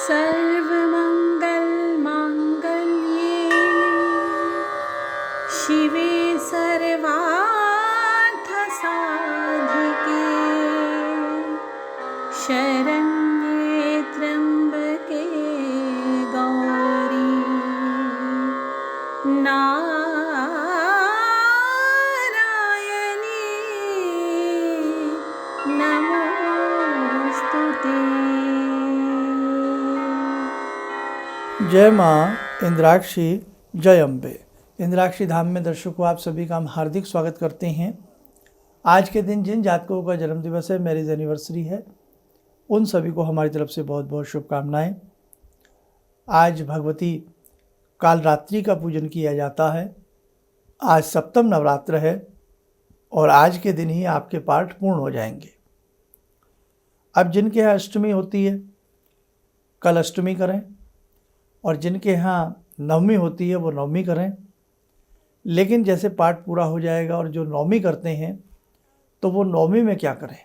सर्वमङ्गलमाङ्गल्ये शिवे सर्वार्थसाधिके शरण्ये त्र्यम्बके गौरी नारायणी नमोस्तुते। जय माँ इंद्राक्षी, जय अम्बे। इंद्राक्षी धाम में दर्शकों आप सभी का हम हार्दिक स्वागत करते हैं। आज के दिन जिन जातकों का जन्म दिवस है, मैरिज एनिवर्सरी है, उन सभी को हमारी तरफ से बहुत बहुत शुभकामनाएं। आज भगवती कालरात्रि का पूजन किया जाता है। आज सप्तम नवरात्र है और आज के दिन ही आपके पाठ पूर्ण हो जाएंगे। अब जिनके यहाँ अष्टमी होती है, कल अष्टमी करें, और जिनके यहाँ नवमी होती है वो नवमी करें। लेकिन जैसे पाठ पूरा हो जाएगा और जो नवमी करते हैं तो वो नवमी में क्या करें,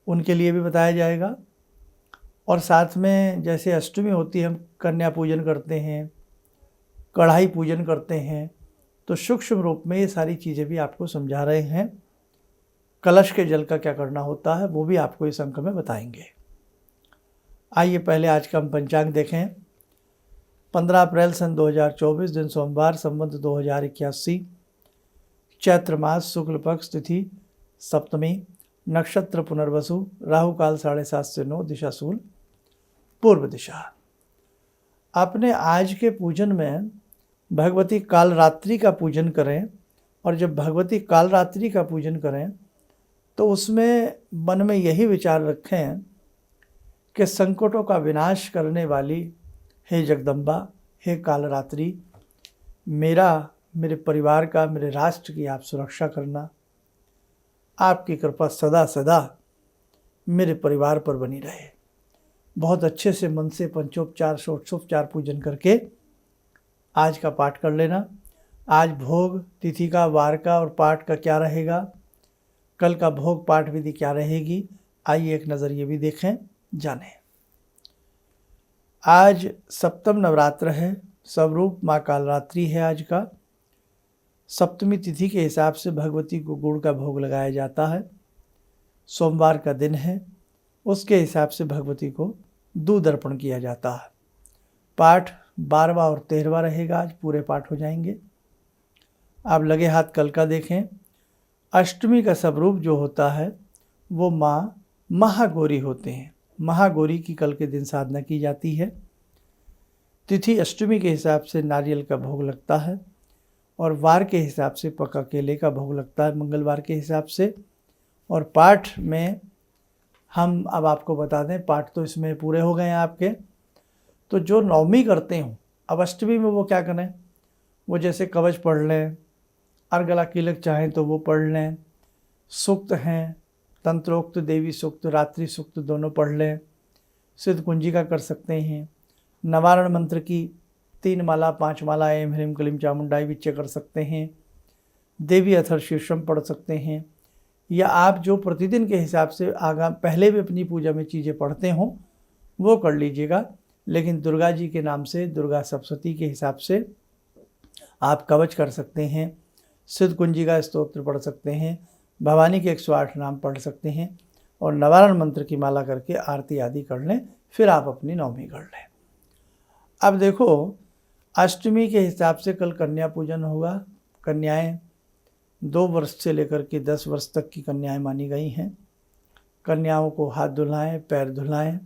उनके लिए भी बताया जाएगा। और साथ में जैसे अष्टमी होती है, हम कन्या पूजन करते हैं, कढ़ाई पूजन करते हैं, तो सूक्ष्म रूप में ये सारी चीज़ें भी आपको समझा रहे हैं। कलश के जल का क्या करना होता है वो भी आपको इस अंक में बताएंगे। आइए पहले आज का हम पंचांग देखें। 15 अप्रैल सन 2024, दिन सोमवार, संवत 2081, चैत्र मास, शुक्ल पक्ष, तिथि सप्तमी, नक्षत्र पुनर्वसु, राहु काल 7:30 से 9, दिशा शूल पूर्व दिशा। अपने आज के पूजन में भगवती कालरात्रि का पूजन करें। और जब भगवती कालरात्रि का पूजन करें तो उसमें मन में यही विचार रखें कि संकटों का विनाश करने वाली हे जगदम्बा, हे कालरात्रि, मेरे परिवार का, मेरे राष्ट्र की आप सुरक्षा करना। आपकी कृपा सदा सदा मेरे परिवार पर बनी रहे। बहुत अच्छे से मन से पंचोपचार षोडशोपचार पूजन करके आज का पाठ कर लेना। आज भोग तिथि का, वार का और पाठ का क्या रहेगा, कल का भोग पाठ विधि क्या रहेगी, आइए एक नज़र ये भी देखें, जानें। आज सप्तम नवरात्र है, स्वरूप माँ कालरात्रि है। आज का सप्तमी तिथि के हिसाब से भगवती को गुड़ का भोग लगाया जाता है। सोमवार का दिन है, उसके हिसाब से भगवती को दूध अर्पण किया जाता है। पाठ 12वां और 13वां रहेगा, आज पूरे पाठ हो जाएंगे। आप लगे हाथ कल का देखें। अष्टमी का स्वरूप जो होता है वो माँ महागौरी होते हैं। महागौरी की कल के दिन साधना की जाती है। तिथि अष्टमी के हिसाब से नारियल का भोग लगता है और वार के हिसाब से पका केले का भोग लगता है, मंगलवार के हिसाब से। और पाठ में हम अब आपको बता दें, पाठ तो इसमें पूरे हो गए हैं आपके। तो जो नवमी करते हों, अब अष्टमी में वो क्या करें, वो जैसे कवच पढ़ लें, अर्गला कीलक चाहें तो वो पढ़ लें। सूक्त हैं, तंत्रोक्त, देवी सूक्त, रात्रि सूक्त दोनों पढ़ लें। सिद्ध कुंजिका कर सकते हैं। नवारण मंत्र की 3 माला 5 माला ऐं ह्रीं क्लीं चामुंडाई विच्चे कर सकते हैं। देवी अथर्व शीर्षम पढ़ सकते हैं। या आप जो प्रतिदिन के हिसाब से पहले भी अपनी पूजा में चीज़ें पढ़ते हों वो कर लीजिएगा। लेकिन दुर्गा जी के नाम से, दुर्गा सप्तशती के हिसाब से आप कवच कर सकते हैं, सिद्ध कुंजिका स्तोत्र पढ़ सकते हैं, भवानी के 108 नाम पढ़ सकते हैं और नवारण मंत्र की माला करके आरती आदि कर लें। फिर आप अपनी नवमी कर लें। अब देखो, अष्टमी के हिसाब से कल कन्या पूजन होगा। कन्याएं 2 वर्ष से लेकर के 10 वर्ष तक की कन्याएं मानी गई हैं। कन्याओं को हाथ धुलाएं, पैर धुलाएं,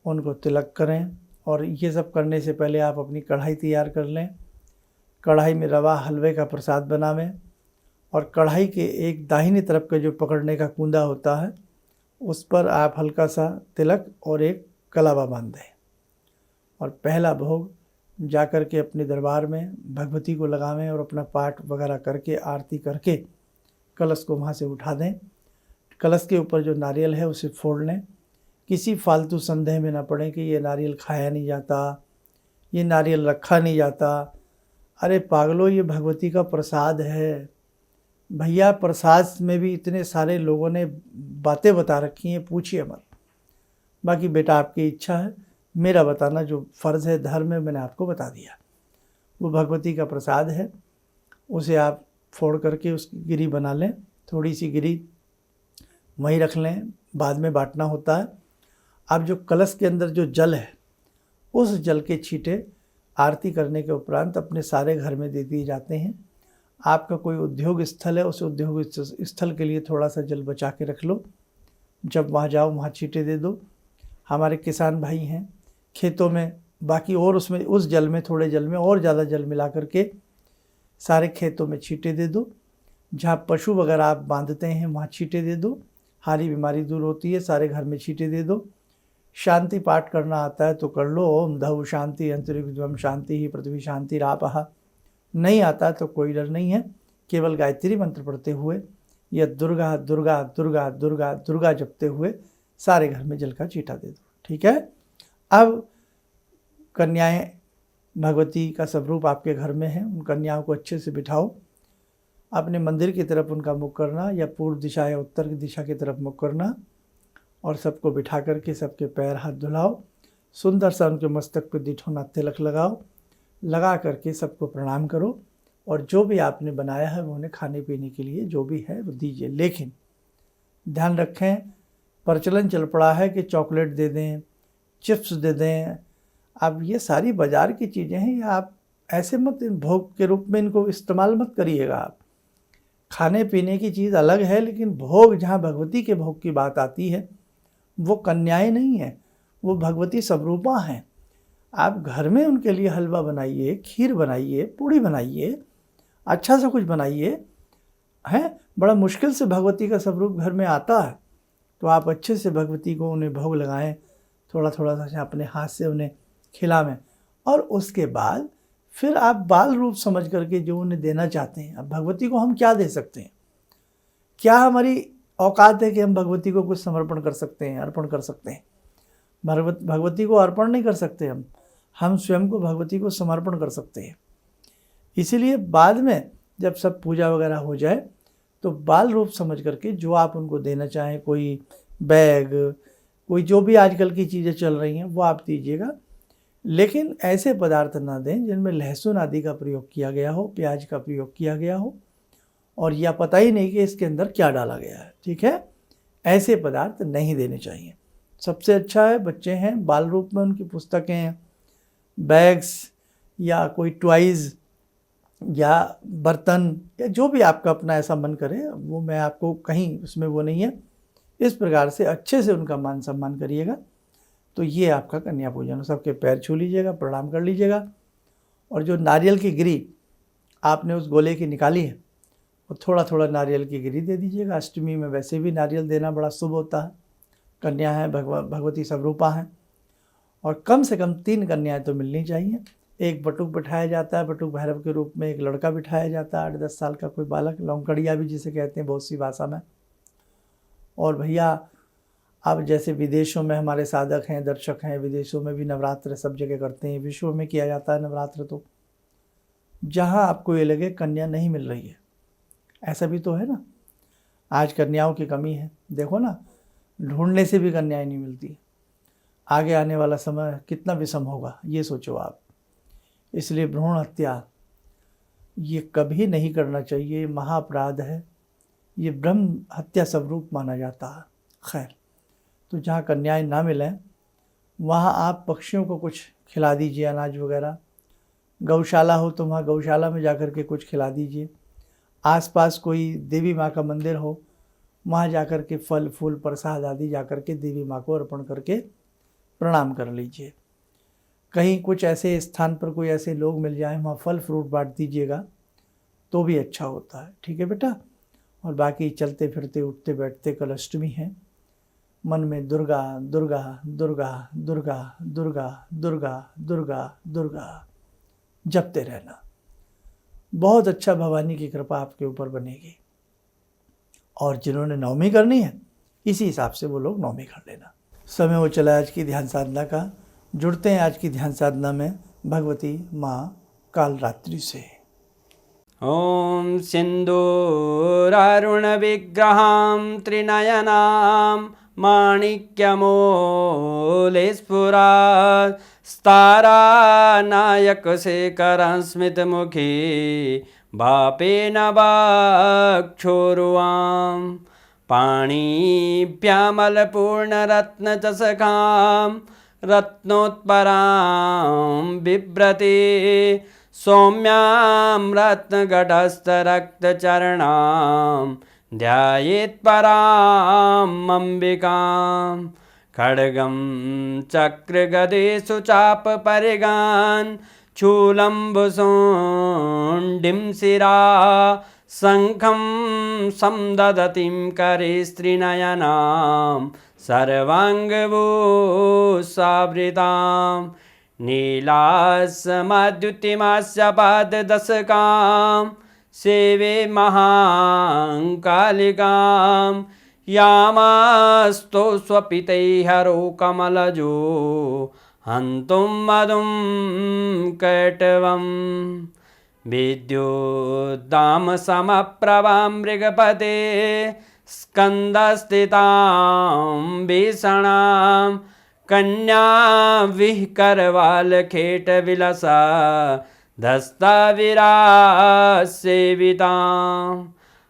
उनको तिलक करें। और ये सब करने से पहले आप अपनी कढ़ाई तैयार कर लें। कढ़ाई में रवा हलवे का प्रसाद बनावें और कढ़ाई के एक दाहिनी तरफ का जो पकड़ने का कूंदा होता है उस पर आप हल्का सा तिलक और एक कलावा बांध दें। और पहला भोग जाकर के अपने दरबार में भगवती को लगावें और अपना पाठ वगैरह करके आरती करके कलश को वहाँ से उठा दें। कलश के ऊपर जो नारियल है उसे फोड़ लें। किसी फालतू संदेह में ना पड़े कि ये नारियल खाया नहीं जाता, ये नारियल रखा नहीं जाता। अरे पागलों, ये भगवती का प्रसाद है भैया। प्रसाद में भी इतने सारे लोगों ने बातें बता रखी हैं, पूछिए मत। बाकी बेटा आपकी इच्छा है, मेरा बताना जो फ़र्ज़ है, धर्म है, मैंने आपको बता दिया। वो भगवती का प्रसाद है, उसे आप फोड़ करके उसकी गिरी बना लें, थोड़ी सी गिरी वहीं रख लें, बाद में बांटना होता है। अब जो कलश के अंदर जो जल है, उस जल के छींटे आरती करने के उपरांत अपने सारे घर में दे दिए जाते हैं। आपका कोई उद्योग स्थल है, उस उद्योग स्थल के लिए थोड़ा सा जल बचा के रख लो, जब वहाँ जाओ वहाँ छींटे दे दो। हमारे किसान भाई हैं खेतों में, बाकी और उसमें उस जल में, थोड़े जल में और ज़्यादा जल मिला करके सारे खेतों में छींटे दे दो। जहाँ पशु वगैरह आप बांधते हैं वहाँ छींटे दे दो, हारी बीमारी दूर होती है। सारे घर में छींटे दे दो। शांति पाठ करना आता है तो कर लो, ओम धव शांति अंतरिक्षम शांति ही पृथ्वी शांति रापहा। नहीं आता तो कोई डर नहीं है, केवल गायत्री मंत्र पढ़ते हुए या दुर्गा दुर्गा दुर्गा दुर्गा दुर्गा जपते हुए सारे घर में जल का छींटा दे दो। ठीक है। अब कन्याएं, भगवती का स्वरूप आपके घर में है, उन कन्याओं को अच्छे से बिठाओ। अपने मंदिर की तरफ उनका मुख करना, या पूर्व दिशा या उत्तर की दिशा की तरफ मुख करना, और सबको बिठा करके सबके पैर हाथ धुलाओ। सुंदर सा उनके मस्तक पे दिठोना तिलक लगाओ, लगा करके सबको प्रणाम करो, और जो भी आपने बनाया है वो उन्हें खाने पीने के लिए जो भी है वो दीजिए। लेकिन ध्यान रखें, प्रचलन चल पड़ा है कि चॉकलेट दे दें, चिप्स दे दें। अब ये सारी बाज़ार की चीज़ें हैं, या आप ऐसे मत भोग के रूप में इनको इस्तेमाल मत करिएगा। आप खाने पीने की चीज़ अलग है, लेकिन भोग, जहाँ भगवती के भोग की बात आती है, वो कन्याएं नहीं है, वो भगवती स्वरूपा हैं। आप घर में उनके लिए हलवा बनाइए, खीर बनाइए, पूड़ी बनाइए, अच्छा सा कुछ बनाइए। हैं, बड़ा मुश्किल से भगवती का स्वरूप घर में आता है, तो आप अच्छे से भगवती को उन्हें भोग लगाएं, थोड़ा थोड़ा सा अपने हाथ से उन्हें खिलावें, और उसके बाद फिर आप बाल रूप समझ करके जो उन्हें देना चाहते हैं। अब भगवती को हम क्या दे सकते हैं? क्या हमारी औकात है कि हम भगवती को कुछ समर्पण कर सकते हैं, अर्पण कर सकते हैं? भगवती को अर्पण नहीं कर सकते हम स्वयं को भगवती को समर्पण कर सकते हैं। इसीलिए बाद में जब सब पूजा वगैरह हो जाए तो बाल रूप समझ करके जो आप उनको देना चाहें, कोई बैग, कोई जो भी आजकल की चीज़ें चल रही हैं वो आप दीजिएगा। लेकिन ऐसे पदार्थ ना दें जिनमें लहसुन आदि का प्रयोग किया गया हो, प्याज का प्रयोग किया गया हो, और या पता ही नहीं कि इसके अंदर क्या डाला गया है। ठीक है, ऐसे पदार्थ नहीं देने चाहिए। सबसे अच्छा है, बच्चे हैं, बाल रूप में उनकी पुस्तकें, बैग्स, या कोई टॉयज़, या बर्तन, या जो भी आपका अपना ऐसा मन करे, वो मैं आपको कहीं उसमें वो नहीं है। इस प्रकार से अच्छे से उनका मान सम्मान करिएगा। तो ये आपका कन्या पूजन। सबके पैर छू लीजिएगा, प्रणाम कर लीजिएगा, और जो नारियल की गिरी आपने उस गोले की निकाली है, वो थोड़ा थोड़ा नारियल की गिरी दे दीजिएगा। अष्टमी में वैसे भी नारियल देना बड़ा शुभ होता है। कन्या है, भगवती स्वरूपा हैं, और कम से कम 3 कन्याएं तो मिलनी चाहिए। एक बटुक बिठाया जाता है, बटुक भैरव के रूप में एक लड़का बिठाया जाता है, 8-10 साल का कोई बालक, लौंकड़िया भी जिसे कहते हैं बहुत सी भाषा में। और भैया, अब जैसे विदेशों में हमारे साधक हैं, दर्शक हैं, विदेशों में भी नवरात्र सब जगह करते हैं, विश्व में किया जाता है नवरात्र। तो जहाँ आपको ये लगे कन्या नहीं मिल रही है, ऐसा भी तो है ना। आज कन्याओं की कमी है, देखो ना, ढूंढने से भी कन्याएं नहीं मिलती। आगे आने वाला समय कितना विषम होगा, ये सोचो आप। इसलिए भ्रूण हत्या ये कभी नहीं करना चाहिए, महाअपराध है, ये ब्रह्म हत्या स्वरूप माना जाता है। खैर, तो जहाँ कन्याएं ना मिलें वहाँ आप पक्षियों को कुछ खिला दीजिए, अनाज वगैरह। गौशाला हो तो वहाँ गौशाला में जाकर के कुछ खिला दीजिए। आसपास कोई देवी माँ का मंदिर हो, वहाँ जाकर के फल फूल प्रसाद आदि जाकर के देवी माँ को अर्पण करके प्रणाम कर लीजिए। कहीं कुछ ऐसे स्थान पर कोई ऐसे लोग मिल जाएं, वहाँ फल फ्रूट बांट दीजिएगा तो भी अच्छा होता है। ठीक है बेटा। और बाकी चलते फिरते उठते बैठते कल अष्टमी है, मन में दुर्गा दुर्गा दुर्गा दुर्गा दुर्गा दुर्गा दुर्गा दुर्गा जपते रहना। बहुत अच्छा भवानी की कृपा आपके ऊपर बनेगी। और जिन्होंने नवमी करनी है, इसी हिसाब से वो लोग नवमी कर लेना। समय हो चला आज की ध्यान साधना का। जुड़ते हैं आज की ध्यान साधना में भगवती माँ कालरात्रि से। ॐ सिन्दूरारुणविग्रहां त्रिनयनां माणिक्यमूले स्फुरात् स्तारानायकशेखरं स्मितमुखी भापेन वक्षोरुवां पाणिभ्यामलपूर्णरत्नचषकां रत्नोत्परां बिभ्रति सौम्यां रत्नघटस्थरक्तचरणां ध्यायेत्परां अम्बिकां खड्गं चक्रगदेषु चापपरिगान् चूलम्बुसुण्डिं शिरा शङ्खं संदधतीं करे स्त्रीनयनां सर्वाङ्गभूषावृतां नीलासमद्युतिमास्य पाददशकां सेवे महाकालिकां यामास्तो स्वपितैहरो कमलजो हन्तुं मधुं कैटवं विद्युद्दामसमप्रभां मृगपते स्कन्दस्थितां भीषणां कन्या विहकरवालखेटविलसा धस्ताविरासेवितां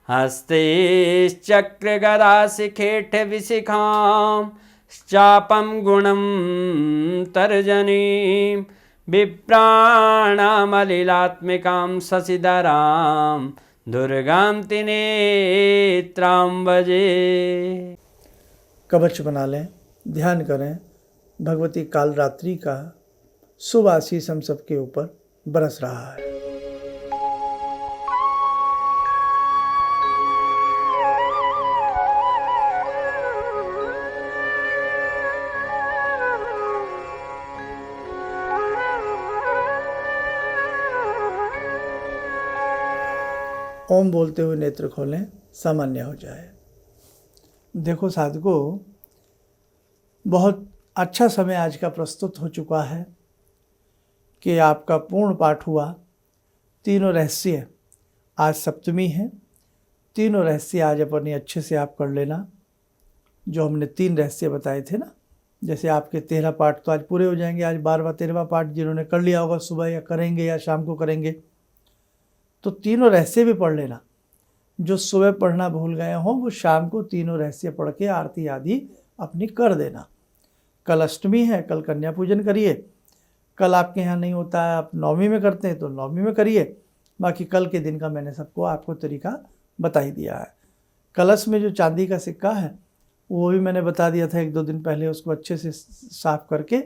हस्तैश्चक्रगदाशिखेटविशिखां चापं गुणं तर्जनीं विप्राणामलिलात्मिकां शशिधरां दुर्गां त्रिनेत्रां भजे। कवच बना लें, ध्यान करें, भगवती कालरात्रि का शुभ आशीष हम सबके ऊपर बरस रहा है। ओम बोलते हुए नेत्र खोलें, सामान्य हो जाए। देखो साधकों, बहुत अच्छा समय आज का प्रस्तुत हो चुका है कि आपका पूर्ण पाठ हुआ। तीनों रहस्य, आज सप्तमी है, तीनों रहस्य आज अपने अच्छे से आप कर लेना। जो हमने 3 रहस्य बताए थे ना, जैसे आपके 13 पाठ तो आज पूरे हो जाएंगे। आज 12वां 13वां पाठ जिन्होंने कर लिया होगा सुबह या करेंगे या शाम को करेंगे, तो तीनों रहस्य भी पढ़ लेना। जो सुबह पढ़ना भूल गए हों वो शाम को तीनों रहस्य पढ़ के आरती आदि अपनी कर देना। कल अष्टमी है, कल कन्या पूजन करिए। कल आपके यहाँ नहीं होता है, आप नवमी में करते हैं तो नवमी में करिए। बाकी कल के दिन का मैंने सबको आपको तरीका बता ही दिया है। कलश में जो चांदी का सिक्का है वो भी मैंने बता दिया था 1-2 दिन पहले। उसको अच्छे से साफ करके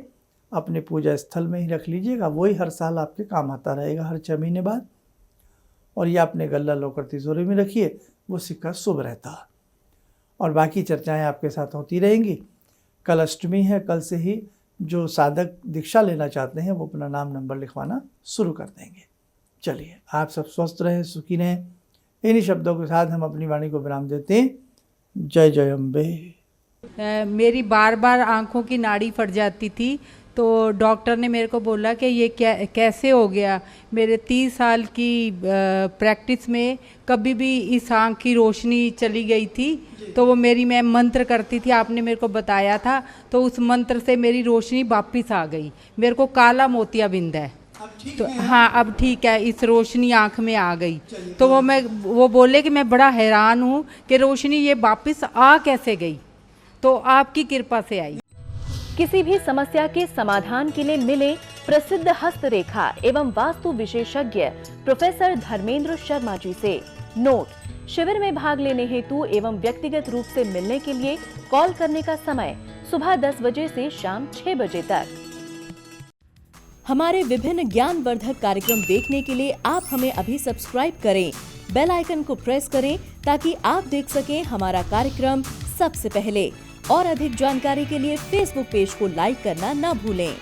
अपने पूजा स्थल में ही रख लीजिएगा। वही हर साल आपके काम आता रहेगा, हर 6 महीने बाद। और ये अपने गल्ला लॉकर तिजोरी में रखिए, वो सिक्का शुभ रहता है। और बाकी चर्चाएं आपके साथ होती रहेंगी। कल अष्टमी है, कल से ही जो साधक दीक्षा लेना चाहते हैं वो अपना नाम नंबर लिखवाना शुरू कर देंगे। चलिए, आप सब स्वस्थ रहें, सुखी रहें। इन्हीं शब्दों के साथ हम अपनी वाणी को विराम देते हैं। जय जय अम्बे। मेरी बार बार आँखों की नाड़ी फट जाती थी, तो डॉक्टर ने मेरे को बोला कि ये कैसे हो गया। मेरे 30 साल की प्रैक्टिस में कभी भी इस आँख की रोशनी चली गई थी, तो वो मैं मंत्र करती थी, आपने मेरे को बताया था, तो उस मंत्र से मेरी रोशनी वापस आ गई। मेरे को काला मोतियाबिंद है, तो हाँ अब ठीक है, इस रोशनी आँख में आ गई। तो वो बोले कि मैं बड़ा हैरान हूँ कि रोशनी ये वापस आ कैसे गई, तो आपकी कृपा से आई। किसी भी समस्या के समाधान के लिए मिले प्रसिद्ध हस्तरेखा एवं वास्तु विशेषज्ञ प्रोफेसर धर्मेंद्र शर्मा जी से। नोट: शिविर में भाग लेने हेतु एवं व्यक्तिगत रूप से मिलने के लिए कॉल करने का समय सुबह 10 बजे से शाम 6 बजे तक। हमारे विभिन्न ज्ञानवर्धक कार्यक्रम देखने के लिए आप हमें अभी सब्सक्राइब करें, बेल आइकन को प्रेस करें ताकि आप देख सकें हमारा कार्यक्रम सबसे पहले। और अधिक जानकारी के लिए फेसबुक पेज को लाइक करना ना भूलें।